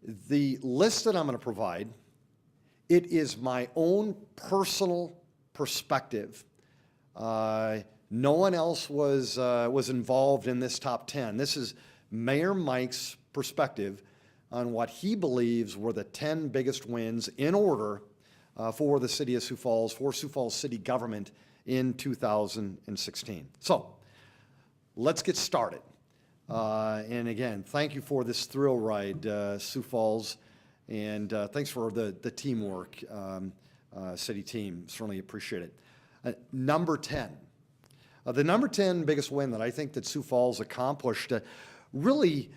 The list that I'm going to provide, it is my own personal perspective. No one else was involved in this top 10. This is Mayor Mike's perspective on what he believes were the 10 biggest wins in order for the City of Sioux Falls, for Sioux Falls City government in 2016. So let's get started. And again, thank you for this thrill ride, Sioux Falls, and thanks for the teamwork, city team. Certainly appreciate it. Number 10. The number 10 biggest win that I think that Sioux Falls accomplished really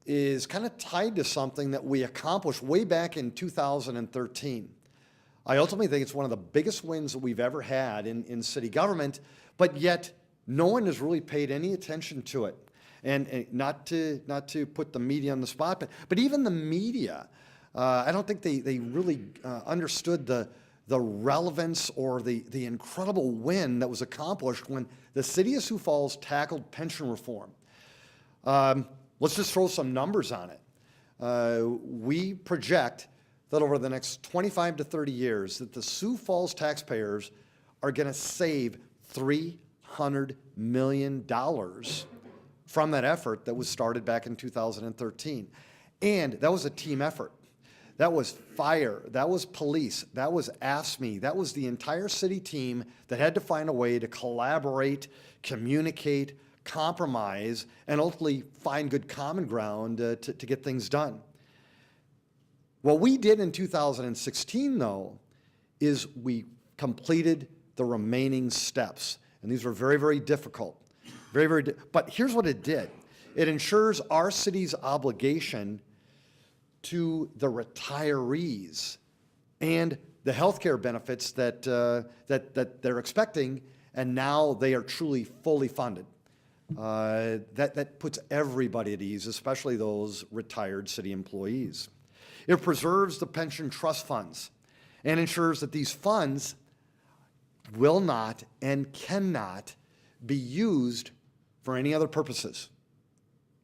is kind of tied to something that we accomplished way back in 2013. I ultimately think it's one of the biggest wins that we've ever had in city government, but yet no one has really paid any attention to it. And not to put the media on the spot, but even the media, I don't think they really understood the relevance or the incredible win that was accomplished when the City of Sioux Falls tackled pension reform. Let's just throw some numbers on it. We project that over the next 25 to 30 years that the Sioux Falls taxpayers are going to save $300 million from that effort that was started back in 2013. And that was a team effort. That was fire, that was police, that was AFSCME, that was the entire city team that had to find a way to collaborate, communicate, compromise, and ultimately find good common ground to get things done. What we did in 2016, though, is we completed the remaining steps. And these were very, very difficult. But here's what it did. It ensures our city's obligation to the retirees and the health care benefits that they're expecting, and now they are truly fully funded. That puts everybody at ease, especially those retired city employees. It preserves the pension trust funds and ensures that these funds will not and cannot be used for any other purposes.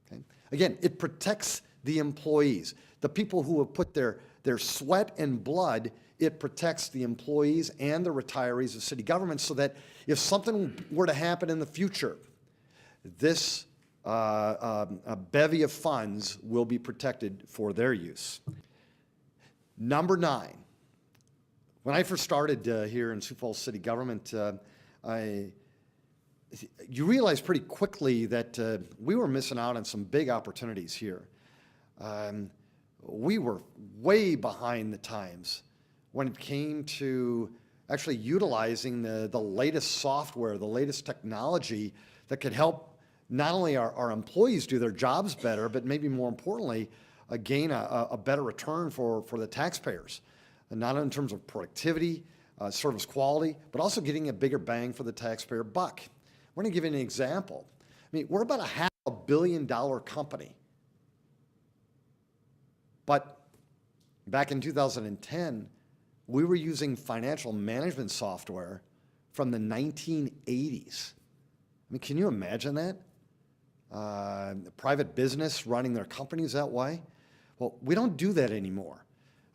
Okay? Again, it protects the employees, the people who have put their sweat and blood. It protects the employees and the retirees of city government so that if something were to happen in the future, this a bevy of funds will be protected for their use. Number 9. When I first started here in Sioux Falls City government, you realize pretty quickly that we were missing out on some big opportunities here. We were way behind the times when it came to actually utilizing the latest software, the latest technology that could help not only our employees do their jobs better, but maybe more importantly, gain a better return for the taxpayers. And not in terms of productivity, service quality, but also getting a bigger bang for the taxpayer buck. We're going to give you an example. I mean, we're about a $500 million company. But back in 2010, we were using financial management software from the 1980s. I mean, can you imagine that? Private business running their companies that way? Well, we don't do that anymore.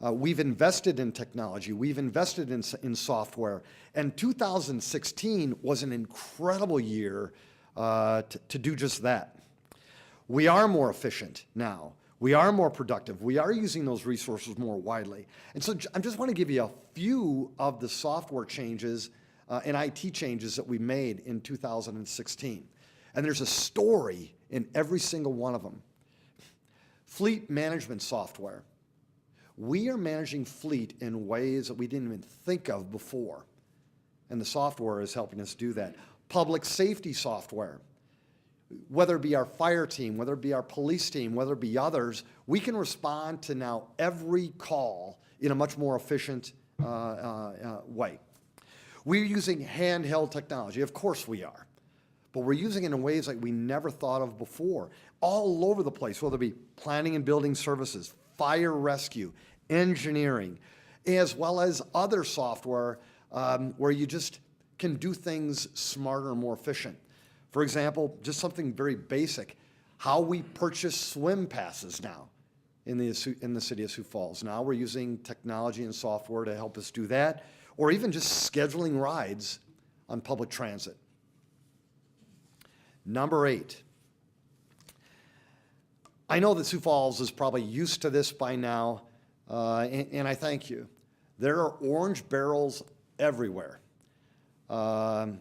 We've invested in technology, we've invested in software, and 2016 was an incredible year to do just that. We are more efficient now. We are more productive. We are using those resources more widely. And so I just want to give you a few of the software changes and IT changes that we made in 2016. And there's a story in every single one of them. Fleet management software. We are managing fleet in ways that we didn't even think of before, and the software is helping us do that. Public safety software, whether it be our fire team, whether it be our police team, whether it be others, we can respond to now every call in a much more efficient way. We're using handheld technology. Of course we are. But we're using it in ways like we never thought of before, all over the place, whether it be planning and building services, fire rescue, engineering, as well as other software where you just can do things smarter and more efficient. For example, just something very basic, how we purchase swim passes now. in the city of Sioux Falls. Now we're using technology and software to help us do that, or even just scheduling rides on public transit. Number 8. I know that Sioux Falls is probably used to this by now, and I thank you. There are orange barrels everywhere. And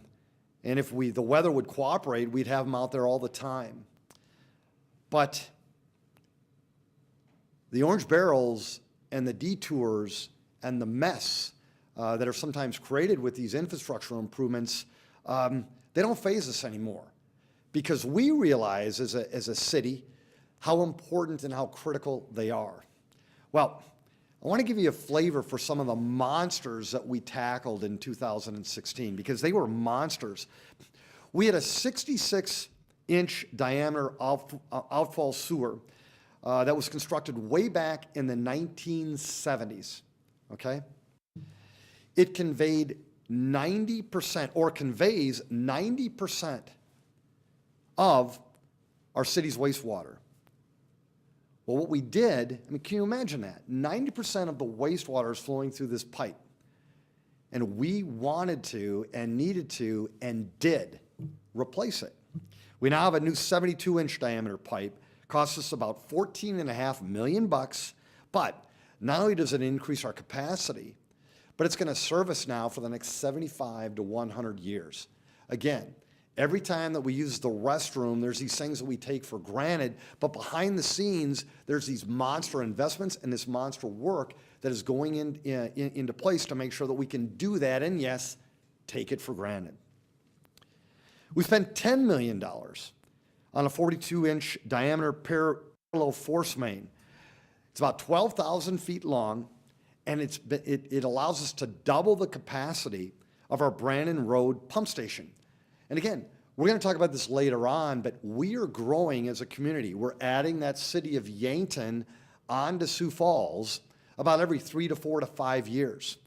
if the weather would cooperate, we'd have them out there all the time. But the orange barrels and the detours and the mess that are sometimes created with these infrastructural improvements, they don't faze us anymore, because we realize as a city how important and how critical they are. Well, I want to give you a flavor for some of the monsters that we tackled in 2016, because they were monsters. We had a 66-inch diameter outfall sewer that was constructed way back in the 1970s, okay? It conveyed 90%, or conveys 90% of our city's wastewater. Well, what we did, I mean, can you imagine that? 90% of the wastewater is flowing through this pipe. And we wanted to and needed to and did replace it. We now have a new 72-inch diameter pipe. Costs us about $14.5 million, but not only does it increase our capacity, but it's going to serve us now for the next 75 to 100 years. Again, every time that we use the restroom, there's these things that we take for granted, but behind the scenes, there's these monster investments and this monster work that is going into place to make sure that we can do that, and yes, take it for granted. We spent $10 million on a 42-inch diameter parallel force main. It's about 12,000 feet long, and it allows us to double the capacity of our Brandon Road pump station. And again, we're going to talk about this later on, but we are growing as a community. We're adding that city of Yankton onto Sioux Falls about every 3 to 4 to 5 years.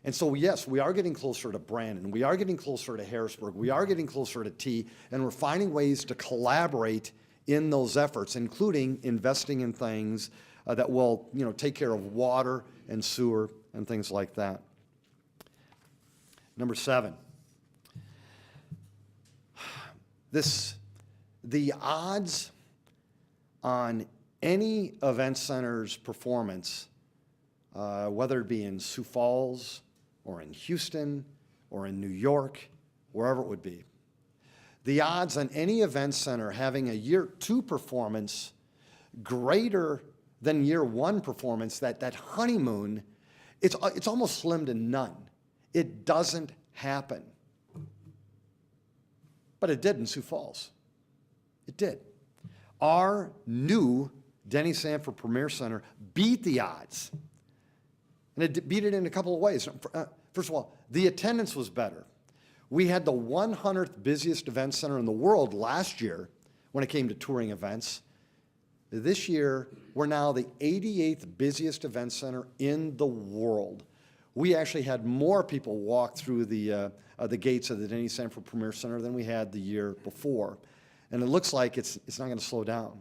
And so, yes, we are getting closer to Brandon. We are getting closer to Harrisburg. We are getting closer to T, and we're finding ways to collaborate in those efforts, including investing in things that will, take care of water and sewer and things like that. Number 7. The odds on any event center's performance, whether it be in Sioux Falls or in Houston or in New York, wherever it would be, the odds on any event center having a year 2 performance greater than year 1 performance, that honeymoon, it's almost slim to none. It doesn't happen. But it did in Sioux Falls. It did. Our new Denny Sanford Premier Center beat the odds. And it beat it in a couple of ways. First of all, the attendance was better. We had the 100th busiest event center in the world last year when it came to touring events. This year, we're now the 88th busiest event center in the world. We actually had more people walk through the gates of the Denny Sanford Premier Center than we had the year before. And it looks like it's not going to slow down.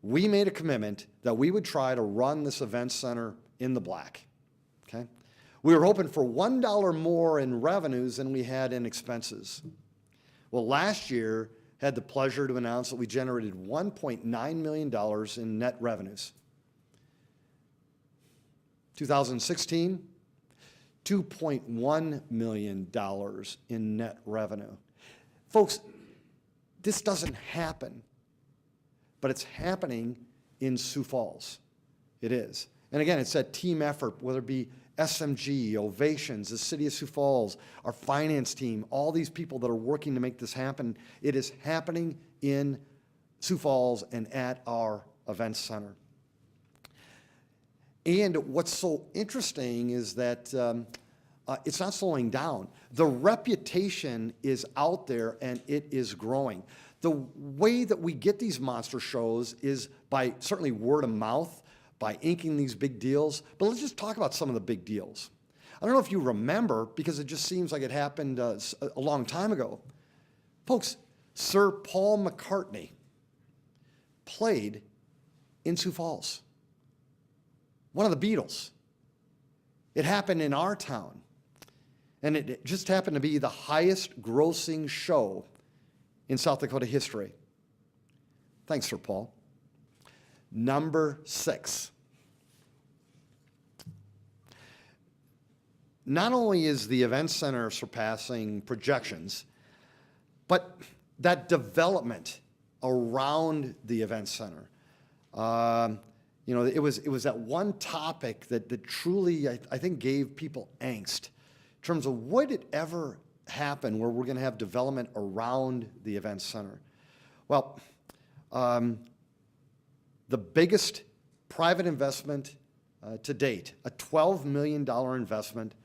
We made a commitment that we would try to run this event center in the black. Okay? We were hoping for $1 more in revenues than we had in expenses. Well, last year had the pleasure to announce that we generated $1.9 million in net revenues. 2016, $2.1 million in net revenue. Folks, this doesn't happen, but it's happening in Sioux Falls. It is. And again, it's that team effort, whether it be SMG, Ovations, the City of Sioux Falls, our finance team, all these people that are working to make this happen. It is happening in Sioux Falls and at our event center. And what's so interesting is that it's not slowing down. The reputation is out there and it is growing. The way that we get these monster shows is by certainly word of mouth, by inking these big deals. But let's just talk about some of the big deals. I don't know if you remember, because it just seems like it happened a long time ago. Folks, Sir Paul McCartney played in Sioux Falls. One of the Beatles. It happened in our town. And it just happened to be the highest grossing show in South Dakota history. Thanks, Sir Paul. Number 6. Not only is the event center surpassing projections, but that development around the event center. It was that one topic that truly, I think, gave people angst in terms of would it ever happen where we're going to have development around the event center. Well, the biggest private investment to date, a $12 million investment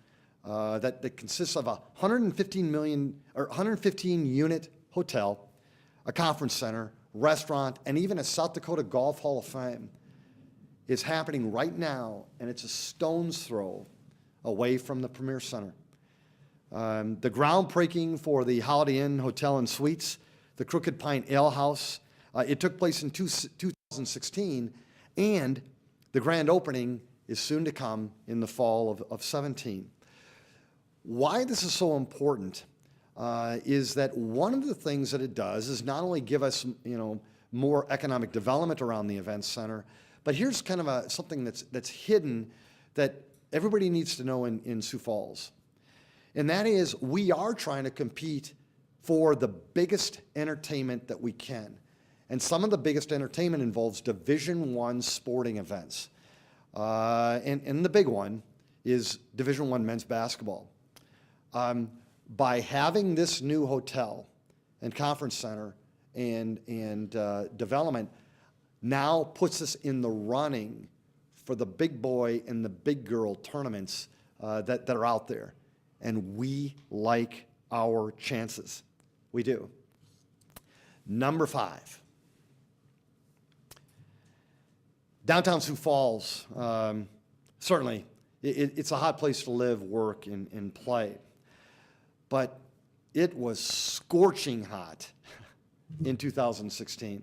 that consists of a 115 unit hotel, a conference center, restaurant, and even a South Dakota Golf Hall of Fame, is happening right now, and it's a stone's throw away from the Premier Center. The groundbreaking for the Holiday Inn Hotel and Suites, the Crooked Pine Ale House, it took place in 2016, and the grand opening is soon to come in the fall of 17. Why this is so important is that one of the things that it does is not only give us, more economic development around the event center, but here's kind of something that's hidden that everybody needs to know in Sioux Falls. And that is, we are trying to compete for the biggest entertainment that we can. And some of the biggest entertainment involves Division I sporting events. And the big one is Division I men's basketball. By having this new hotel and conference center and development now puts us in the running for the big boy and the big girl tournaments that are out there. And we like our chances. We do. Number 5. Downtown Sioux Falls, certainly, it's a hot place to live, work, and play. But it was scorching hot in 2016.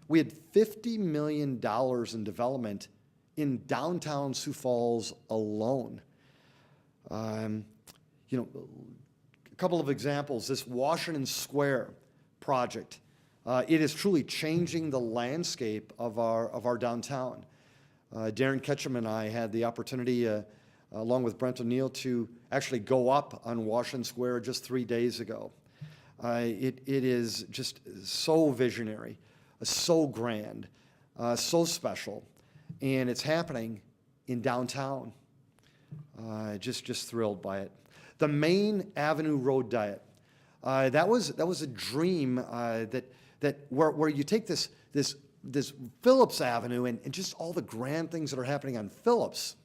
We had $50 million in development in downtown Sioux Falls alone. A couple of examples, this Washington Square project, it is truly changing the landscape of our downtown. Darren Ketchum and I had the opportunity, along with Brent O'Neill, to actually go up on Washington Square just 3 days ago. It is just so visionary, so grand, so special, and it's happening in downtown. Just thrilled by it. The Main Avenue Road Diet, that was a dream where you take this Phillips Avenue and just all the grand things that are happening on Phillips.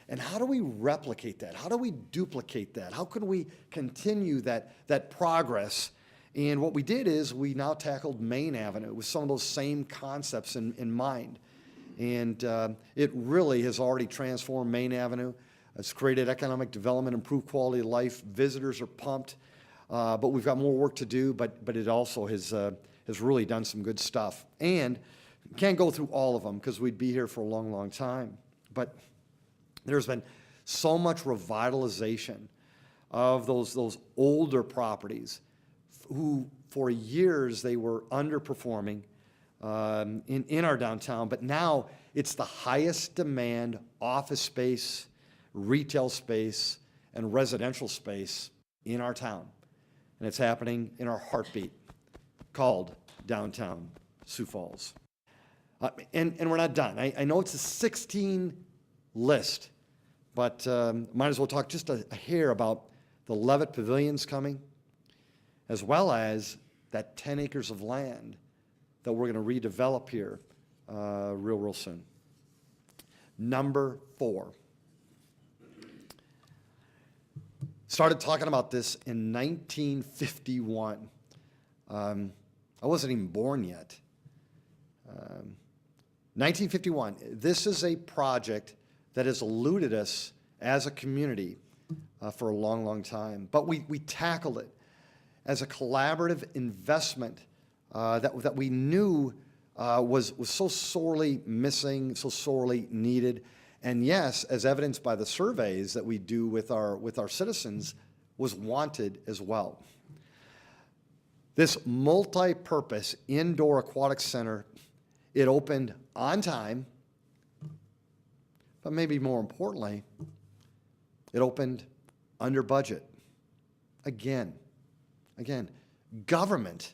And how do we replicate that? How do we duplicate that? How can we continue that progress? And what we did is we now tackled Main Avenue with some of those same concepts in mind. And it really has already transformed Main Avenue. It's created economic development, improved quality of life. Visitors are pumped, but we've got more work to do. But it also has really done some good stuff. And can't go through all of them because we'd be here for a long, long time. But there's been so much revitalization of those older properties who for years they were underperforming in our downtown, but now it's the highest demand office space, retail space, and residential space in our town. And it's happening in our heartbeat called downtown Sioux Falls. And we're not done. I know it's a 16 list, but might as well talk just a hair about the Levitt Pavilions coming, as well as that 10 acres of land that we're going to redevelop here real soon. Number 4. Started talking about this in 1951. I wasn't even born yet. 1951. This is a project that has eluded us as a community for a long, long time. But we tackled it as a collaborative investment that we knew was so sorely missing, so sorely needed. And yes, as evidenced by the surveys that we do with our citizens, was wanted as well. This multi-purpose indoor aquatic center, it opened on time, but maybe more importantly, it opened under budget. Again, government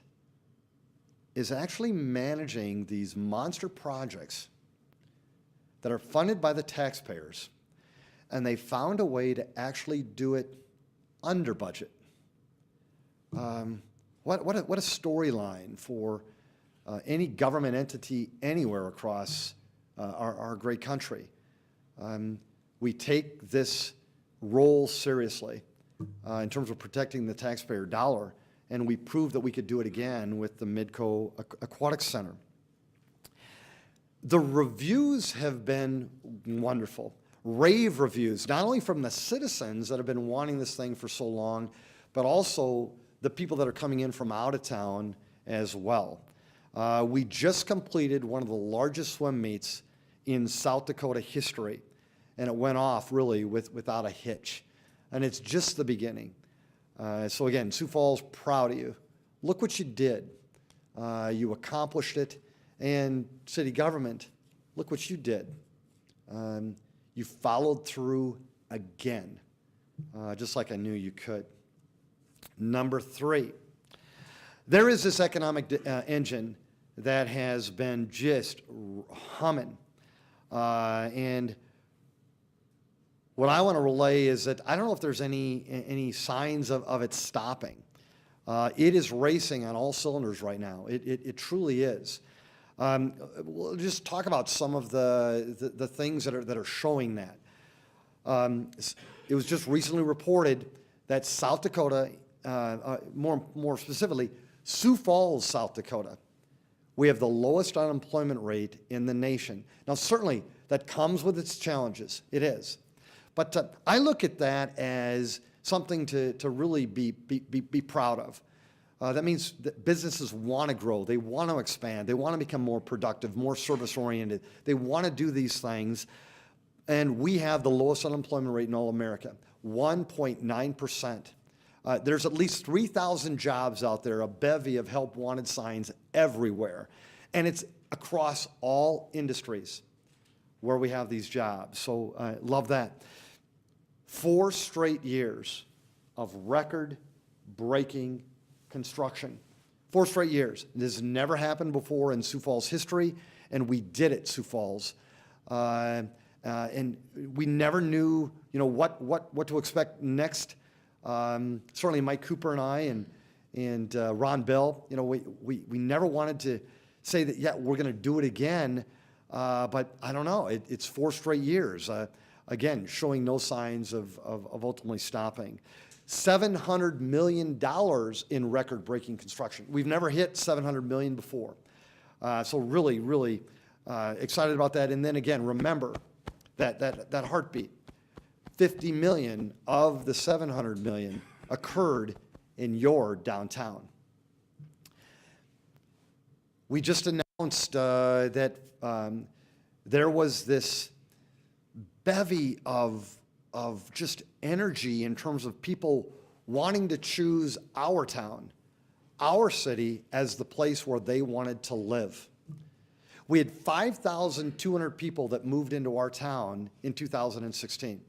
is actually managing these monster projects that are funded by the taxpayers, and they found a way to actually do it under budget. What a storyline for any government entity anywhere across our great country. We take this role seriously in terms of protecting the taxpayer dollar, and we proved that we could do it again with the Midco Aquatic Center. The reviews have been wonderful. Rave reviews, not only from the citizens that have been wanting this thing for so long, but also the people that are coming in from out of town as well. We just completed one of the largest swim meets in South Dakota history, and it went off really without a hitch. And it's just the beginning. So again, Sioux Falls, proud of you. Look what you did. You accomplished it. And city government, look what you did. You followed through again, just like I knew you could. Number 3, there is this economic engine that has been just humming. And what I want to relay is that I don't know if there's any signs of it stopping. It is racing on all cylinders right now. It truly is. We'll just talk about some of the things that are showing that. It was just recently reported that South Dakota, more specifically, Sioux Falls, South Dakota, we have the lowest unemployment rate in the nation. Now, certainly, that comes with its challenges. It is. But I look at that as something to really be proud of. That means that businesses want to grow. They want to expand. They want to become more productive, more service-oriented. They want to do these things. And we have the lowest unemployment rate in all America, 1.9%. There's at least 3,000 jobs out there, a bevy of help wanted signs everywhere. And it's across all industries where we have these jobs. So I love that. 4 straight years of record-breaking construction. 4 straight years. This has never happened before in Sioux Falls history, and we did it, Sioux Falls. And we never knew, what to expect next. Certainly Mike Cooper and I and Ron Bell, we never wanted to say that, yeah, we're going to do it again. But I don't know. It's 4 straight years. Again, showing no signs of ultimately stopping. $700 million in record-breaking construction. We've never hit $700 million before. So really, really excited about that. And then again, remember that heartbeat. 50 million of the 700 million occurred in your downtown. We just announced that there was this bevy of just energy in terms of people wanting to choose our town, our city, as the place where they wanted to live. We had 5,200 people that moved into our town in 2016.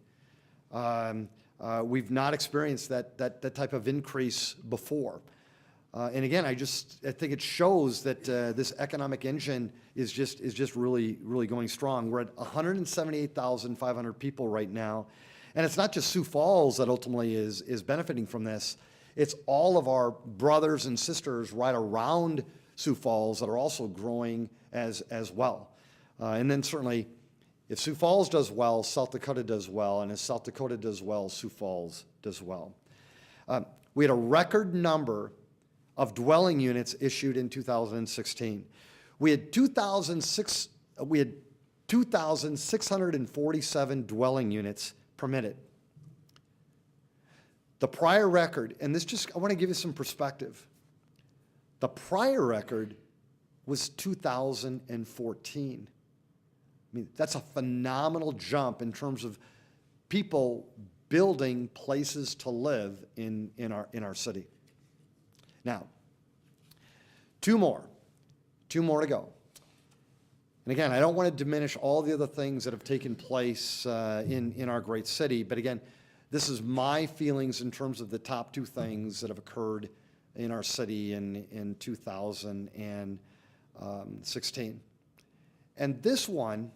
We've not experienced that type of increase before. And again, I think it shows that this economic engine is just really, really going strong. We're at 178,500 people right now. And it's not just Sioux Falls that ultimately is benefiting from this. It's all of our brothers and sisters right around Sioux Falls that are also growing as well. And then certainly, if Sioux Falls does well, South Dakota does well. And if South Dakota does well, Sioux Falls does well. We had a record number of dwelling units issued in 2016. We had 2,647 dwelling units permitted. The prior record, and I want to give you some perspective. The prior record was 2014. I mean, that's a phenomenal jump in terms of people building places to live in our city. Now, two more to go. And again, I don't want to diminish all the other things that have taken place in our great city, but again, this is my feelings in terms of the top two things that have occurred in our city in 2016. And this one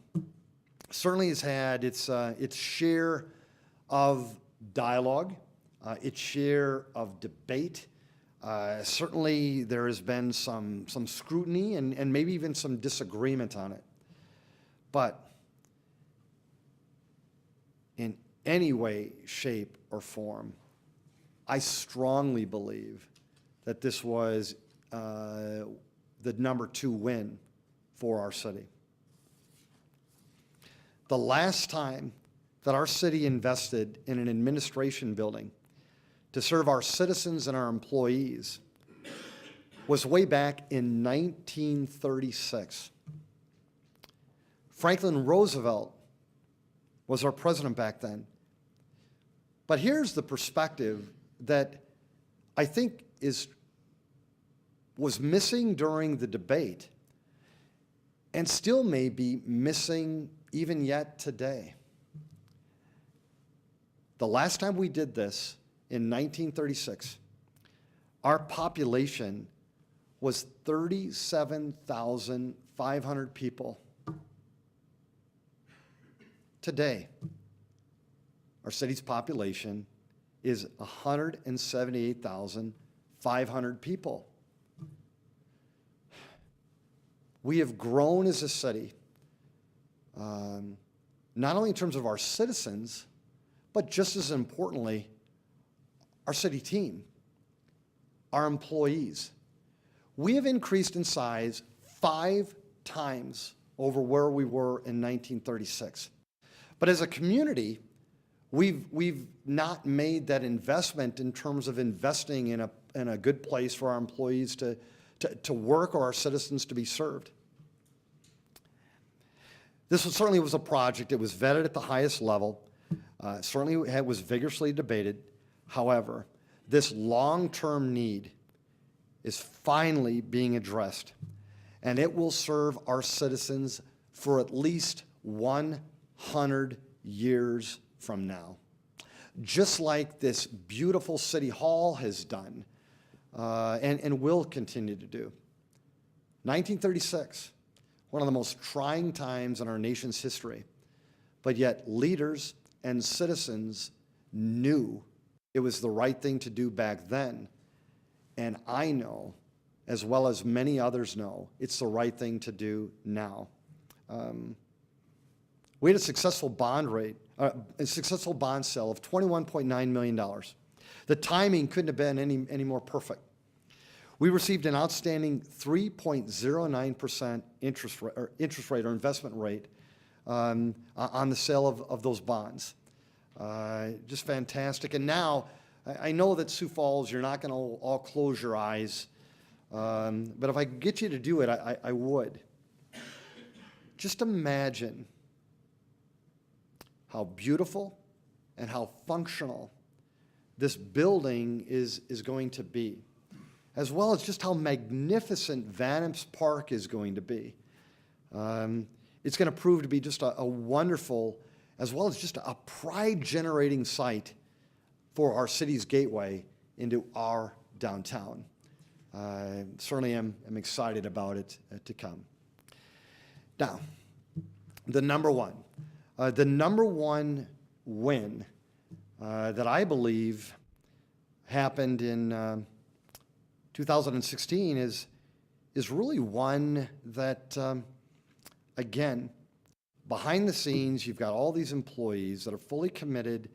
certainly has had its share of dialogue, its share of debate. Certainly there has been some scrutiny and maybe even some disagreement on it. But in any way, shape, or form, I strongly believe that this was the number 2 win for our city. The last time that our city invested in an administration building to serve our citizens and our employees was way back in 1936. Franklin Roosevelt was our president back then. But here's the perspective that I think was missing during the debate and still may be missing even yet today. The last time we did this, in 1936, our population was 37,500 people. Today, our city's population is 178,500 people. We have grown as a city, not only in terms of our citizens, but just as importantly, our city team, our employees. We have increased in size 5 times over where we were in 1936. But as a community, we've not made that investment in terms of investing in a good place for our employees to work or our citizens to be served. This certainly was a project. It was vetted at the highest level. Certainly it was vigorously debated. However, this long-term need is finally being addressed, and it will serve our citizens for at least 100 years from now, just like this beautiful City Hall has done and will continue to do. 1936, one of the most trying times in our nation's history, but yet leaders and citizens knew it was the right thing to do back then, and I know, as well as many others know, it's the right thing to do now. We had a successful bond sale of $21.9 million. The timing couldn't have been any more perfect. We received an outstanding 3.09% interest rate or investment rate on the sale of those bonds. Just fantastic. And now, I know that Sioux Falls, you're not going to all close your eyes, but if I could get you to do it, I would. Just imagine how beautiful and how functional this building is going to be, as well as just how magnificent Van Imps Park is going to be. It's going to prove to be just a wonderful, as well as just a pride-generating site for our city's gateway into our downtown. Certainly am excited about it to come. Now, the number one win that I believe happened in 2016 is really one that, again, behind the scenes, you've got all these employees that are fully committed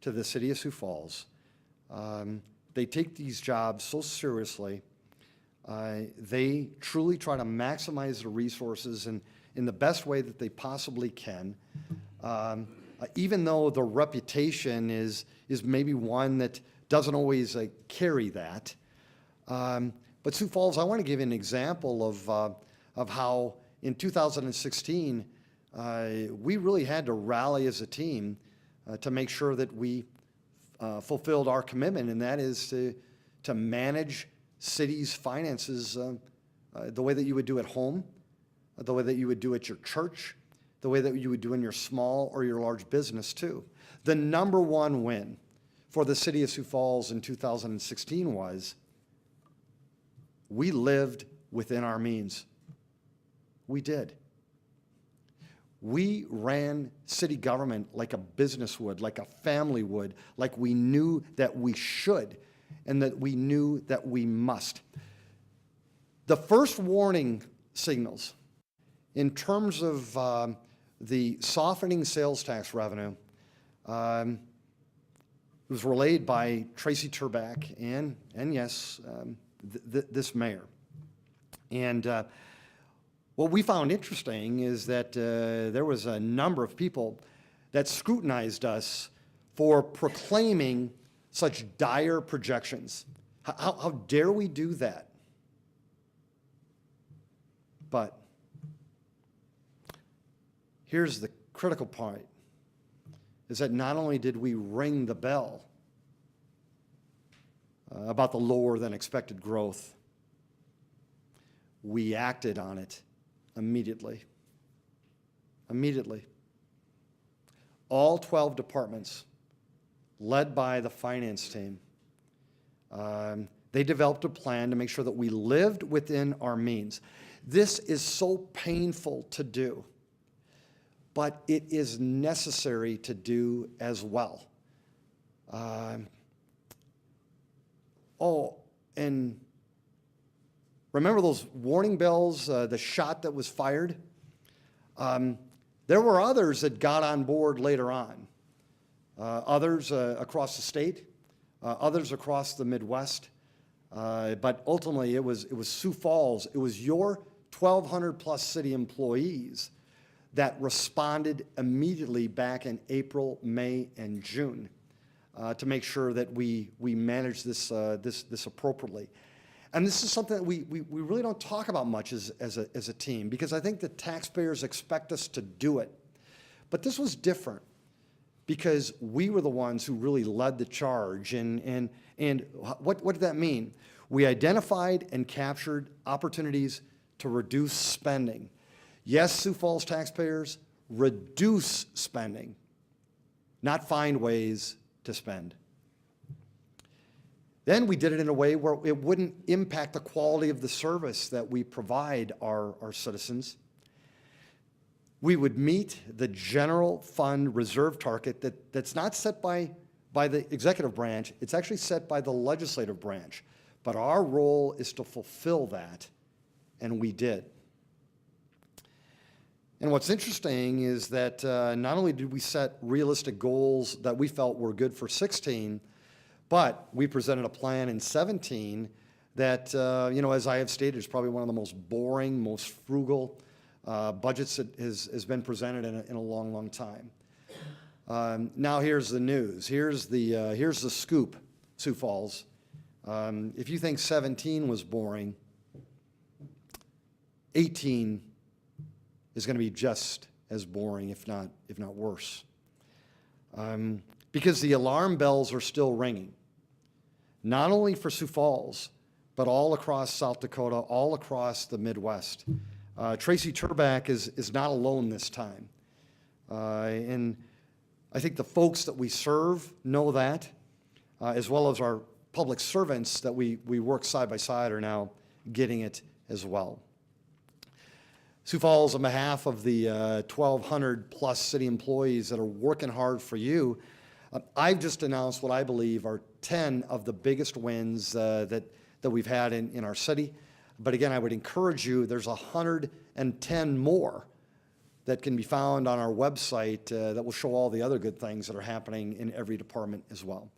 to the City of Sioux Falls. They take these jobs so seriously. They truly try to maximize the resources in the best way that they possibly can. Even though the reputation is maybe one that doesn't always carry that. But Sioux Falls, I want to give you an example of how in 2016, we really had to rally as a team to make sure that we fulfilled our commitment, and that is to manage city's finances the way that you would do at home, the way that you would do at your church, the way that you would do in your small or your large business too. The number one win for the City of Sioux Falls in 2016 was we lived within our means. We did. We ran city government like a business would, like a family would, like we knew that we should, and that we knew that we must. The first warning signals in terms of the softening sales tax revenue was relayed by Tracy Turback and yes, this mayor. And what we found interesting is that there was a number of people that scrutinized us for proclaiming such dire projections. How dare we do that? But here's the critical part, is that not only did we ring the bell about the lower than expected growth, we acted on it immediately. Immediately. All 12 departments, led by the finance team, they developed a plan to make sure that we lived within our means. This is so painful to do, but it is necessary to do as well. And remember those warning bells, the shot that was fired? There were others that got on board later on. Others across the state, others across the Midwest. But ultimately, it was Sioux Falls. It was your 1,200 plus city employees that responded immediately back in April, May, and June to make sure that we managed this appropriately. And this is something that we really don't talk about much as a team, because I think the taxpayers expect us to do it. But this was different because we were the ones who really led the charge. And what did that mean? We identified and captured opportunities to reduce spending. Yes, Sioux Falls taxpayers, reduce spending, not find ways to spend. Then we did it in a way where it wouldn't impact the quality of the service that we provide our citizens. We would meet the general fund reserve target that's not set by the executive branch, it's actually set by the legislative branch. But our role is to fulfill that, and we did. And what's interesting is that not only did we set realistic goals that we felt were good for 16, but we presented a plan in 17 that, as I have stated, is probably one of the most boring, most frugal budgets that has been presented in a long, long time. Now here's the news. Here's the scoop, Sioux Falls. If you think 17 was boring, 18 is going to be just as boring, if not worse. Because the alarm bells are still ringing, not only for Sioux Falls, but all across South Dakota, all across the Midwest. Tracy Turback is not alone this time. And I think the folks that we serve know that, as well as our public servants that we work side by side are now getting it as well. Sioux Falls, on behalf of the 1,200 plus city employees that are working hard for you, I've just announced what I believe are 10 of the biggest wins that we've had in our city. But again, I would encourage you, there's 110 more that can be found on our website that will show all the other good things that are happening in every department as well.